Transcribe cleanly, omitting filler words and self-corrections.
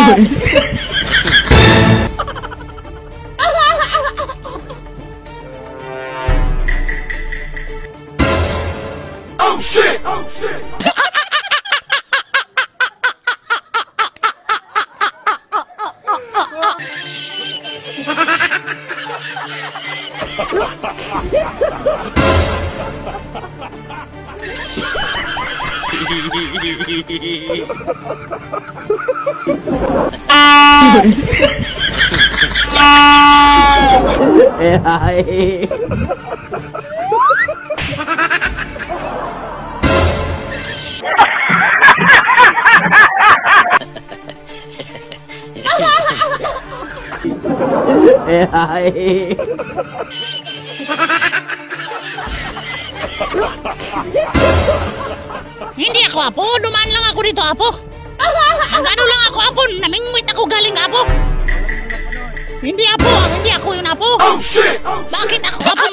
Oh shit! Oh shit! Hindi ako apo, dumaan lang ako dito apo. Ano lang ako apo, namingwit ako galing apo. Hindi apo, hindi ako yun apo. Oh shit! Bakit ako apo?